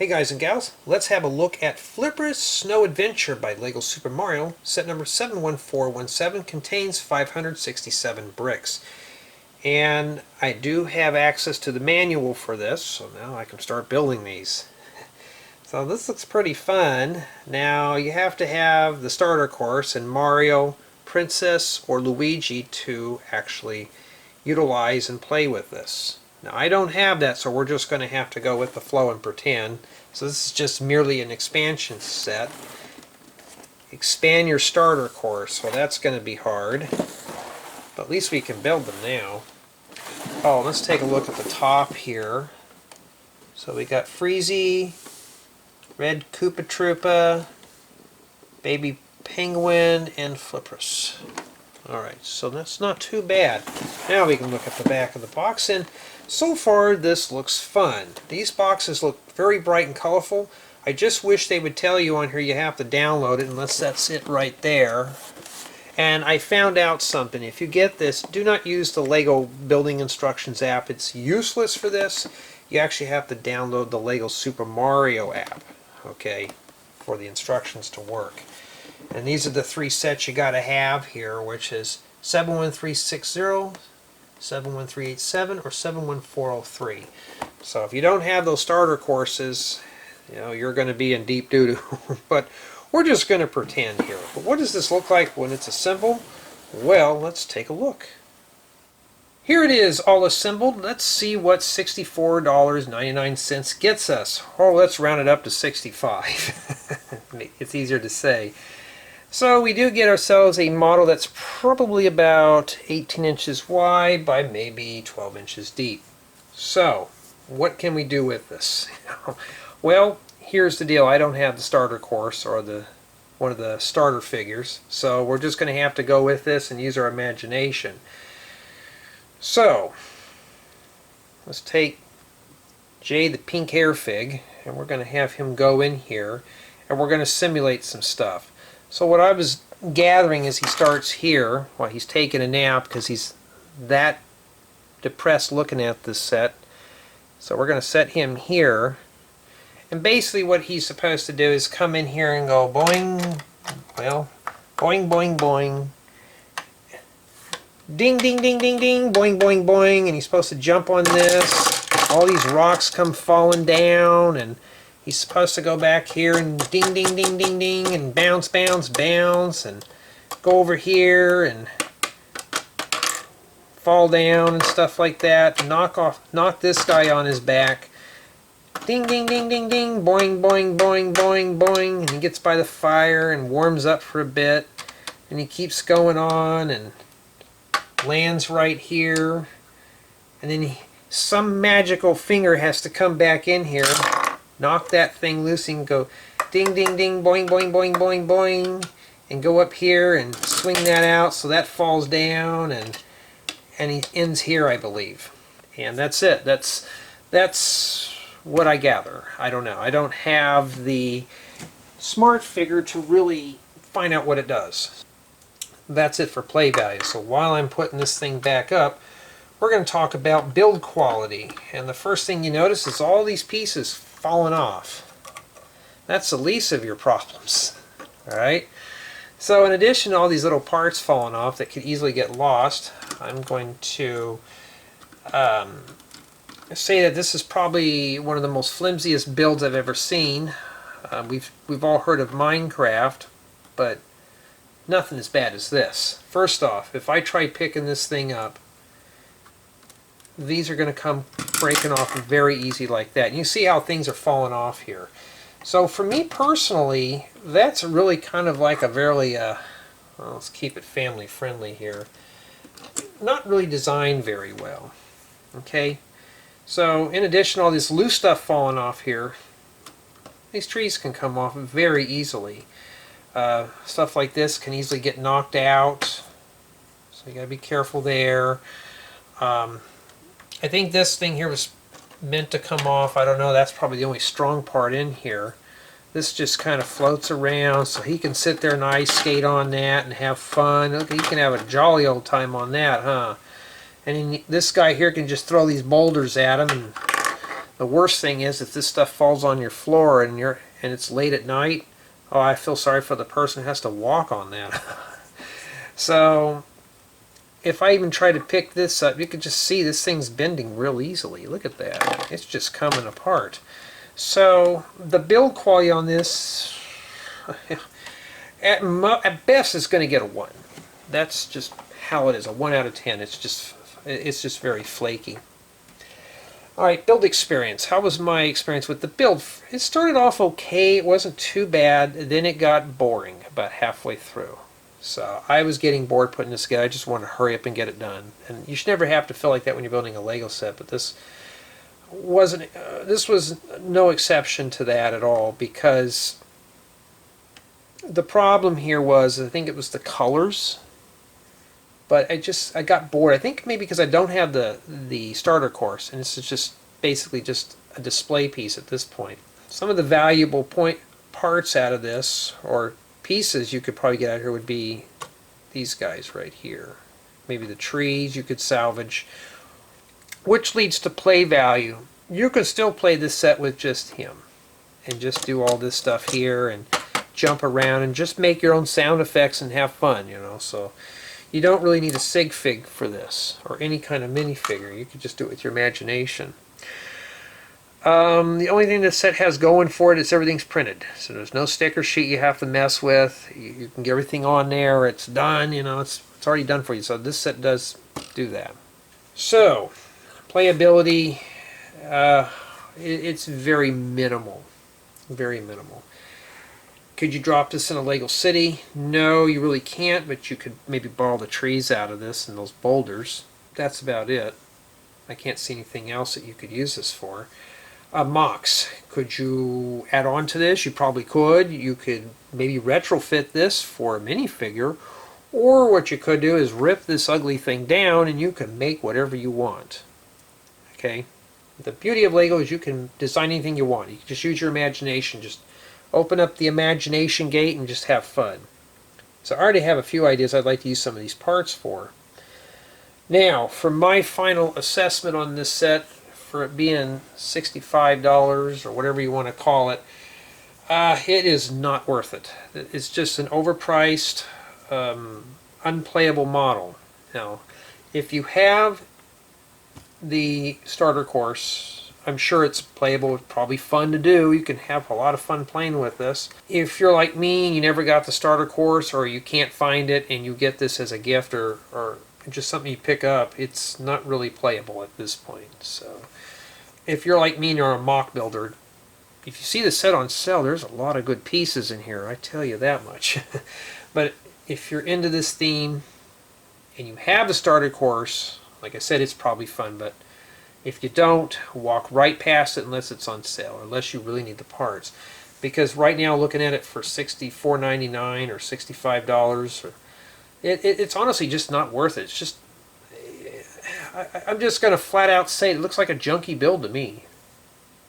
Hey guys and gals, let's have a look at Fliprus Snow Adventure by LEGO Super Mario. Set number 71417 contains 567 bricks. And I do have access to the manual for this, so now I can start building these. So this looks pretty fun. Now you have to have the starter course and Mario, Princess, or Luigi to actually utilize and play with this. Now I don't have that, so we're just going to have to go with the flow and pretend. So this is just merely an expansion set. Expand your starter course. Well, that's going to be hard, but at least we can build them now. Oh, let's take a look at the top here. So we got Freezie, Red Koopa Troopa, Baby Penguin, and Fliprus. Alright, so that's not too bad. Now we can look at the back of the box, and so far this looks fun. These boxes look very bright and colorful. I just wish they would tell you on here you have to download it, unless that's it right there. And I found out something. If you get this, do not use the LEGO Building Instructions app. It's useless for this. You actually have to download the LEGO Super Mario app, okay, for the instructions to work. And these are the three sets you got to have here, which is 71360, 71387, or 71403. So if you don't have those starter courses, you know, you're going to be in deep doo-doo. But we're just going to pretend here. But what does this look like when it's assembled? Well, let's take a look. Here it is, all assembled. Let's see what $64.99 gets us. Oh, let's round it up to 65. It's easier to say. So we do get ourselves a model that's probably about 18 inches wide by maybe 12 inches deep. So, what can we do with this? Well, here's the deal. I don't have the starter course or one of the starter figures, so we're just going to have to go with this and use our imagination. So, let's take Jay the pink hair fig, and we're going to have him go in here, and we're going to simulate some stuff. So what I was gathering is he starts here while he's taking a nap because he's that depressed looking at this set. So we're going to set him here. And basically what he's supposed to do is come in here and go boing, well, boing, boing, boing. Ding, ding, ding, ding, ding, boing, boing, boing. And he's supposed to jump on this. All these rocks come falling down, and he's supposed to go back here and ding, ding, ding, ding, ding, and bounce, bounce, bounce, and go over here and fall down and stuff like that. Knock this guy on his back. Ding, ding, ding, ding, ding, boing, boing, boing, boing, boing. And he gets by the fire and warms up for a bit. And he keeps going on and lands right here. And then some magical finger has to come back in here, knock that thing loose, and go ding, ding, ding, boing, boing, boing, boing, boing, and go up here and swing that out so that falls down, and he ends here, I believe. And that's it. That's what I gather. I don't know. I don't have the smart figure to really find out what it does. That's it for play value. So while I'm putting this thing back up, we're going to talk about build quality. And the first thing you notice is all these pieces falling off. That's the least of your problems. Alright? So in addition to all these little parts falling off that could easily get lost, I'm going to say that this is probably one of the most flimsiest builds I've ever seen. We've all heard of Minecraft, but nothing as bad as this. First off, if I try picking this thing up, these are going to come breaking off very easy like that. And you see how things are falling off here. So for me personally, that's really kind of like a very, well, let's keep it family friendly here, not really designed very well. Okay, so in addition to all this loose stuff falling off here, these trees can come off very easily. Stuff like this can easily get knocked out, so you got to be careful there. I think this thing here was meant to come off. I don't know, that's probably the only strong part in here. This just kind of floats around, so he can sit there and ice skate on that and have fun. Look, he can have a jolly old time on that, huh? And then this guy here can just throw these boulders at him, and The worst thing is if this stuff falls on your floor and it's late at night, oh, I feel sorry for the person who has to walk on that. So if I even try to pick this up, you can just see this thing's bending real easily. Look at that. It's just coming apart. So the build quality on this, at best, is going to get a 1. That's just how it is, a 1 out of 10. It's just very flaky. Alright, build experience. How was my experience with the build? It started off okay. It wasn't too bad. Then it got boring about halfway through. So I was getting bored putting this together. I just wanted to hurry up and get it done. And you should never have to feel like that when you're building a Lego set, but this was no exception to that at all, because the problem here was, I think it was the colors, but I got bored. I think maybe because I don't have the starter course, and this is just basically just a display piece at this point. Some of the valuable parts out of this, or pieces you could probably get out of here, would be these guys right here. Maybe the trees you could salvage, which leads to play value. You can still play this set with just him and just do all this stuff here and jump around and just make your own sound effects and have fun, you know. So you don't really need a sig fig for this, or any kind of minifigure. You could just do it with your imagination. The only thing this set has going for it is everything's printed. So there's no sticker sheet you have to mess with. You can get everything on there. It's done, you know, it's already done for you. So this set does do that. So, playability, it's very minimal. Very minimal. Could you drop this in a Lego City? No, you really can't, but you could maybe borrow the trees out of this and those boulders. That's about it. I can't see anything else that you could use this for. Mocks. Could you add on to this? You probably could. You could maybe retrofit this for a minifigure, or what you could do is rip this ugly thing down and you can make whatever you want. Okay? The beauty of Lego is you can design anything you want. You can just use your imagination. Just open up the imagination gate and just have fun. So I already have a few ideas I'd like to use some of these parts for. Now, for my final assessment on this set, for it being $65 or whatever you want to call it, it is not worth it. It's just an overpriced, unplayable model. Now, if you have the starter course, I'm sure it's playable. It's probably fun to do. You can have a lot of fun playing with this. If you're like me and you never got the starter course, or you can't find it and you get this as a gift or just something you pick up, it's not really playable at this point. So if you're like me and you're a mock builder, if you see the set on sale, there's a lot of good pieces in here, I tell you that much. But if you're into this theme and you have the starter course, like I said, it's probably fun, but if you don't, walk right past it unless it's on sale, or unless you really need the parts. Because right now, looking at it for $64.99 or $65, it's honestly just not worth it. It's just, I'm just going to flat out say it looks like a junky build to me.